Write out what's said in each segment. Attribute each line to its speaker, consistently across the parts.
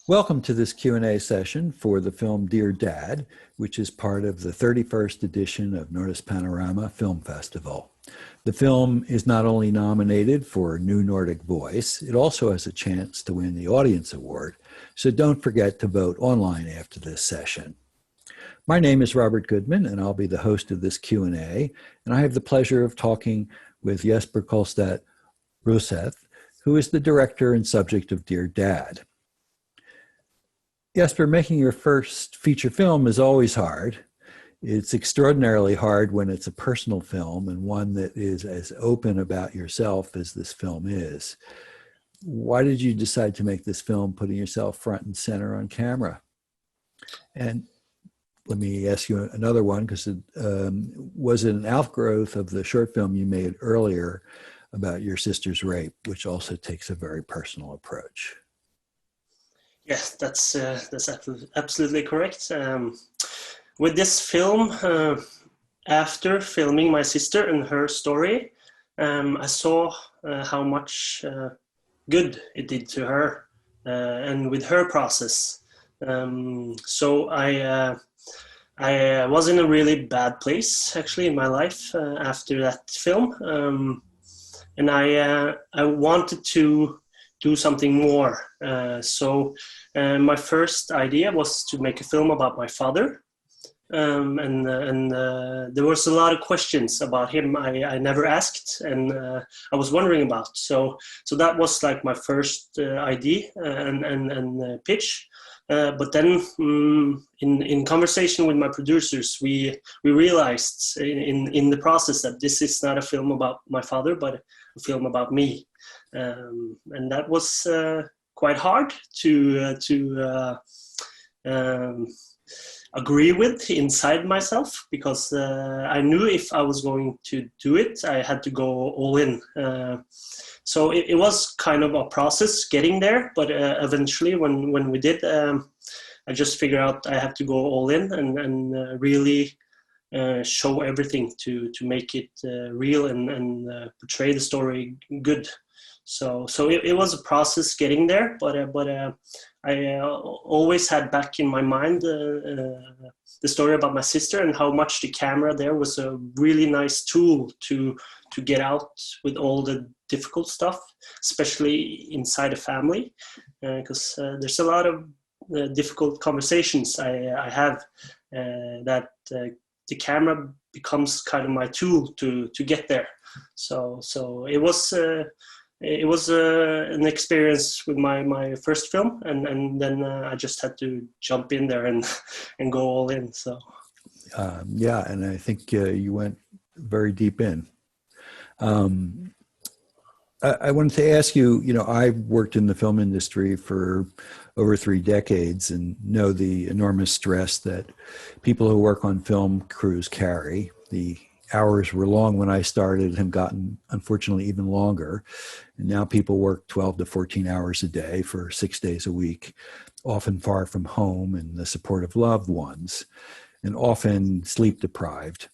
Speaker 1: Welcome to this Q&A session for the film Dear Dad, which is part of the 31st edition of Nordisk Panorama Film Festival. The film is not only nominated for New Nordic Voice, it also has a chance to win the Audience Award, so don't forget to vote online after this session. My name is Robert Goodman, and I'll be the host of this Q&A, and I have the pleasure of talking with Jesper Kolstad Rødseth, who is the director and subject of Dear Dad. Jesper, making your first feature film is always hard. It's extraordinarily hard when it's a personal film and one that is as open about yourself as this film is. Why did you decide to make this film putting yourself front and center on camera? And let me ask you another one, because was it an outgrowth of the short film you made earlier about your sister's rape, which also takes a very personal approach?
Speaker 2: Yes, that's absolutely correct. With this film, after filming my sister and her story, I saw how much good it did to her and with her process. So I was in a really bad place actually in my life after that film, and I wanted to do something more. So my first idea was to make a film about my father. And there was a lot of questions about him I never asked, and I was wondering about. So that was like my first idea and pitch. But then in conversation with my producers, we realized in the process that this is not a film about my father, but a film about me. And that was quite hard to agree with inside myself, because I knew if I was going to do it, I had to go all in. So it was kind of a process getting there, but eventually when we did, I just figured out I have to go all in and really show everything to make it real and portray the story good. So it was a process getting there, but I always had back in my mind the story about my sister and how much the camera there was a really nice tool to get out with all the difficult stuff, especially inside a family, because there's a lot of difficult conversations I have that the camera becomes kind of my tool to get there. So it was an experience with my first film, and then I just had to jump in there and go all in. So
Speaker 1: yeah, and I think you went very deep in. I wanted to ask you, I've worked in the film industry for over 3 decades and know the enormous stress that people who work on film crews carry. The hours were long when I started and have gotten, unfortunately, even longer. And now people work 12 to 14 hours a day for 6 days a week, often far from home and the support of loved ones, and often sleep deprived.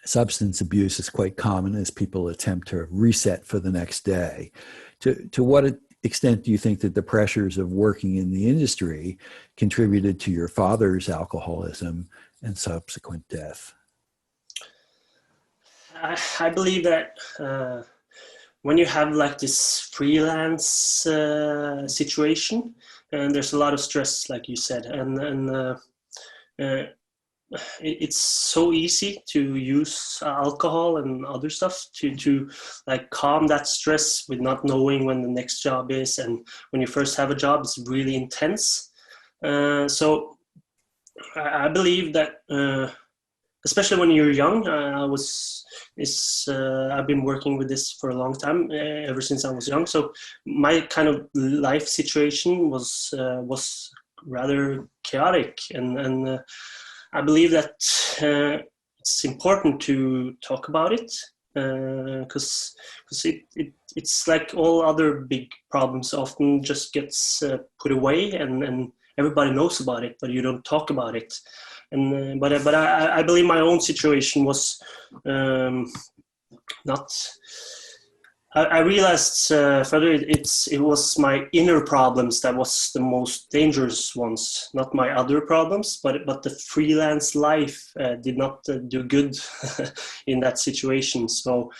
Speaker 1: Substance abuse is quite common as people attempt to reset for the next day. To what extent do you think that the pressures of working in the industry contributed to your father's alcoholism and subsequent death?
Speaker 2: I believe that when you have like this freelance situation, and there's a lot of stress, like you said, and it's so easy to use alcohol and other stuff to like calm that stress with not knowing when the next job is, and when you first have a job, it's really intense. So I believe that especially when you're young, I've been working with this for a long time, ever since I was young. So my kind of life situation was rather chaotic, and I believe that it's important to talk about it, because it's like all other big problems often just gets put away, and everybody knows about it, but you don't talk about it. And but I believe my own situation was not. I realized further it was my inner problems that was the most dangerous ones, not my other problems, but the freelance life did not do good in that situation. So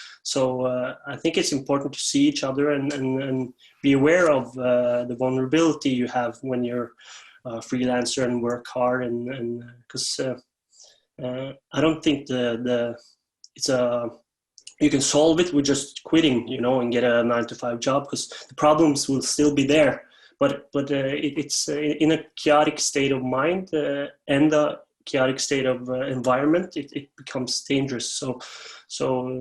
Speaker 2: I think it's important to see each other and be aware of the vulnerability you have when you're a freelancer and work hard, and because I don't think it's a you can solve it with just quitting, and get a 9-to-5 job, because the problems will still be there. But it's in a chaotic state of mind and a chaotic state of environment. It becomes dangerous. So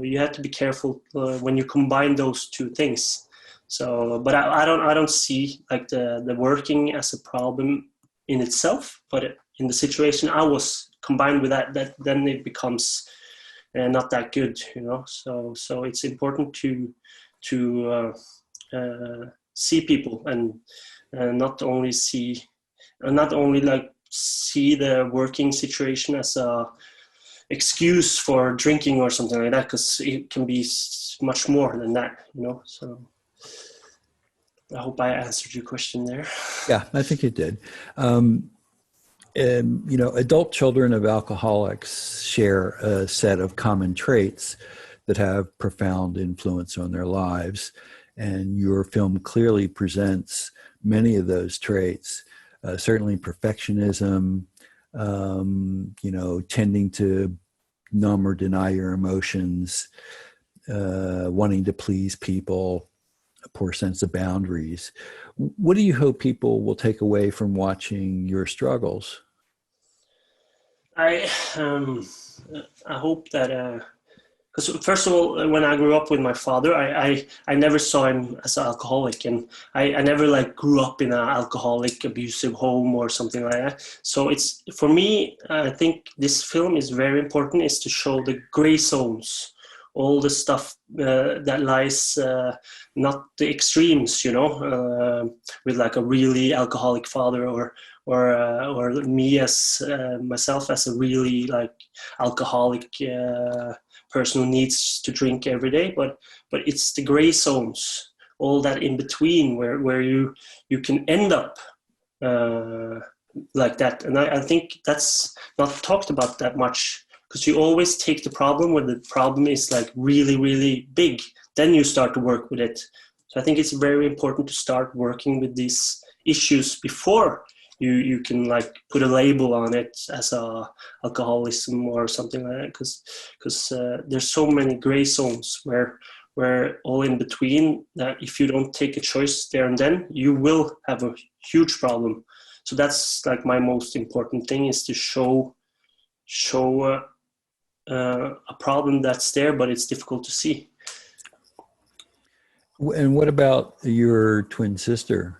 Speaker 2: you have to be careful when you combine those two things. So, but I don't see like the working as a problem in itself, but in the situation I was combined with that then it becomes not that good, So it's important to see people and not only see the working situation as a excuse for drinking or something like that, because it can be much more than that, So I hope I answered your question there.
Speaker 1: Yeah, I think it did. Adult children of alcoholics share a set of common traits that have profound influence on their lives. And your film clearly presents many of those traits, certainly perfectionism, tending to numb or deny your emotions, wanting to please people, a poor sense of boundaries. What do you hope people will take away from watching your struggles?
Speaker 2: I hope that because first of all, when I grew up with my father, I never saw him as an alcoholic, and I never grew up in an alcoholic abusive home or something like that. So it's, for me, I think this film is very important, is to show the gray zones, all the stuff that lies, not the extremes, with a really alcoholic father, or me as myself as a really alcoholic person who needs to drink every day, but it's the gray zones, all that in between, where you can end up like that. And I think that's not talked about that much, because you always take the problem when the problem is really, really big, then you start to work with it. So I think it's very important to start working with these issues before you can put a label on it as alcoholism or something like that, because there's so many gray zones where all in between, that if you don't take a choice there and then, you will have a huge problem. So that's my most important thing, is to show a problem that's there, but it's difficult to see.
Speaker 1: And what about your twin sister?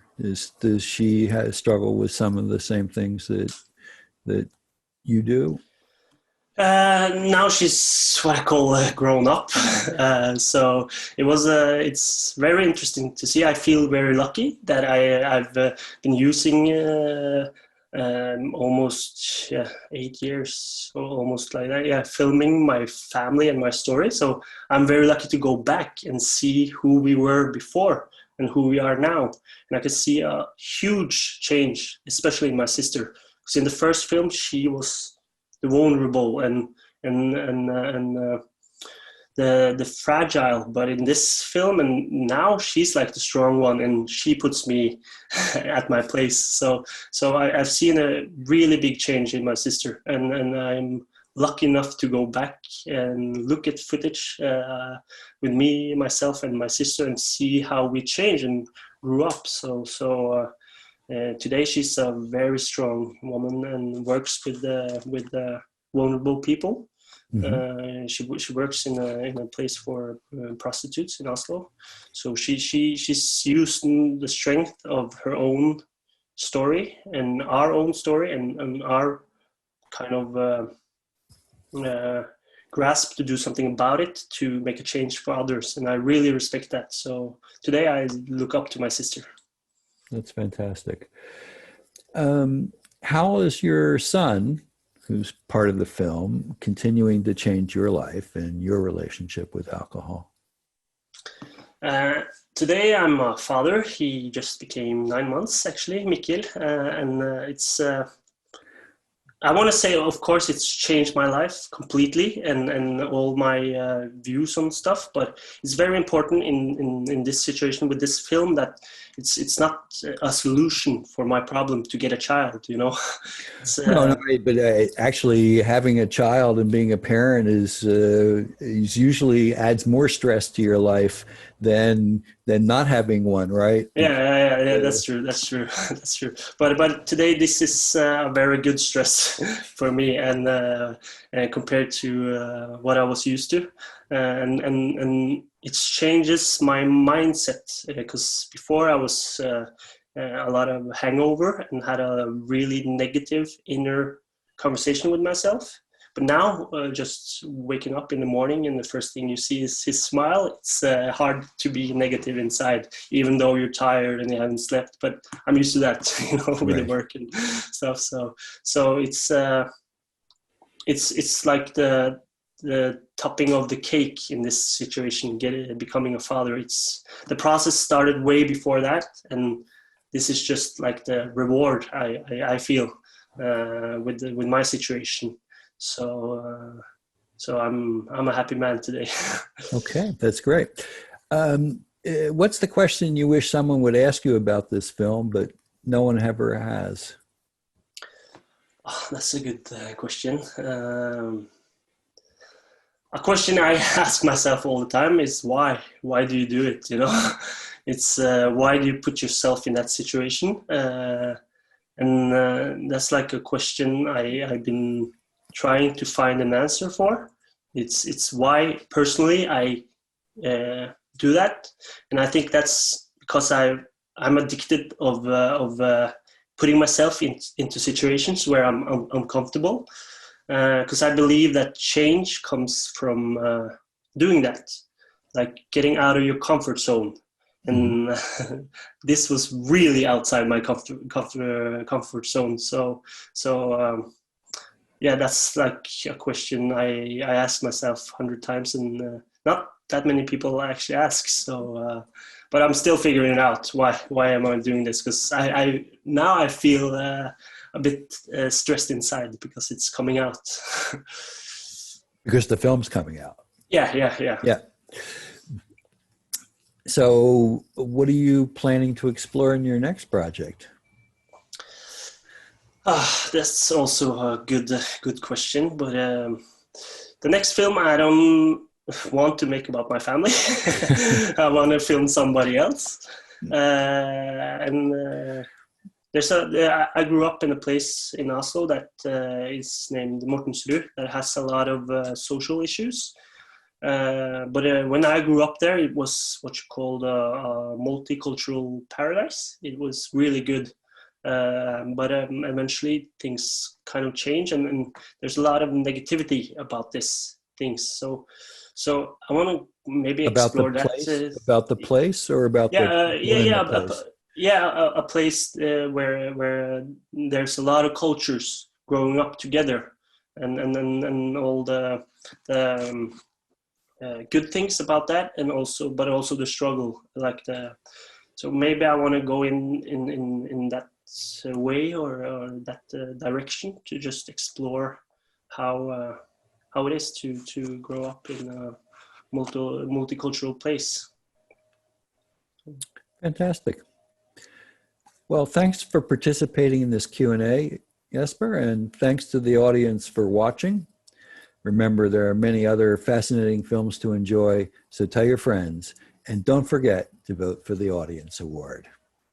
Speaker 1: Does she struggle with some of the same things that you do?
Speaker 2: Now she's what I call grown up. So it's very interesting to see. I feel very lucky that I've been using almost 8 years, or almost like that, filming my family and my story. So I'm very lucky to go back and see who we were before and who we are now, and I could see a huge change, especially in my sister, because in the first film she was the vulnerable and the fragile, but in this film and now she's the strong one, and she puts me at my place. So I've seen a really big change in my sister, and I'm lucky enough to go back and look at footage with me, myself, and my sister, and see how we changed and grew up. So today she's a very strong woman and works with vulnerable people. Mm-hmm. She works in a place for prostitutes in Oslo. So she's using the strength of her own story and our own story and our kind of grasp to do something about it, to make a change for others, and I really respect that. So today I look up to my sister.
Speaker 1: That's fantastic. How is your son, who's part of the film, continuing to change your life and your relationship with alcohol?
Speaker 2: Today I'm a father. He just became 9 months, actually, Mikkel, and it's. I want to say, of course, it's changed my life completely and all my views on stuff. But it's very important in this situation with this film that it's not a solution for my problem to get a child. You know,
Speaker 1: No, but actually having a child and being a parent is usually adds more stress to your life than not having one, right?
Speaker 2: Yeah. That's true. That's true. That's true. But today this is a very good stress for me, and compared to what I was used to, and it changes my mindset because before I was a lot of hangover and had a really negative inner conversation with myself. But now, just waking up in the morning and the first thing you see is his smile, it's hard to be negative inside, even though you're tired and you haven't slept. But I'm used to that, you know, with the work and stuff. So it's like the topping of the cake in this situation, becoming a father. It's the process started way before that, and this is just like the reward I feel with my situation. So I'm a happy man today.
Speaker 1: Okay, that's great. What's the question you wish someone would ask you about this film, but no one ever has?
Speaker 2: Oh, that's a good question. A question I ask myself all the time is why? Why do you do it? You know, it's why do you put yourself in that situation? And that's like a question I've been trying to find an answer for. It's why personally I do that, and I think that's because I'm addicted of putting myself into situations where I'm uncomfortable, because I believe that change comes from doing that, like getting out of your comfort zone. And this was really outside my comfort zone. So yeah, that's like a question I ask myself 100 times, and not that many people actually ask. So, but I'm still figuring out why am I doing this? Because I now feel a bit stressed inside because it's coming out.
Speaker 1: Because the film's coming out.
Speaker 2: Yeah.
Speaker 1: So, what are you planning to explore in your next project?
Speaker 2: That's also a good question. But the next film I don't want to make about my family. I want to film somebody else. I grew up in a place in Oslo that is named Mortensrud, that has a lot of social issues. But when I grew up there, it was what you called a multicultural paradise. It was really good. But eventually things kind of change, and there's a lot of negativity about these things. So I want to maybe explore that.
Speaker 1: About the place, or about
Speaker 2: a place where there's a lot of cultures growing up together, and all the good things about that, but also the struggle, so maybe I want to go in that way or that direction, to just explore how it is to grow up in a multicultural place.
Speaker 1: Fantastic. Well, thanks for participating in this Q&A, Jesper, and thanks to the audience for watching. Remember, there are many other fascinating films to enjoy, so tell your friends, and don't forget to vote for the Audience Award.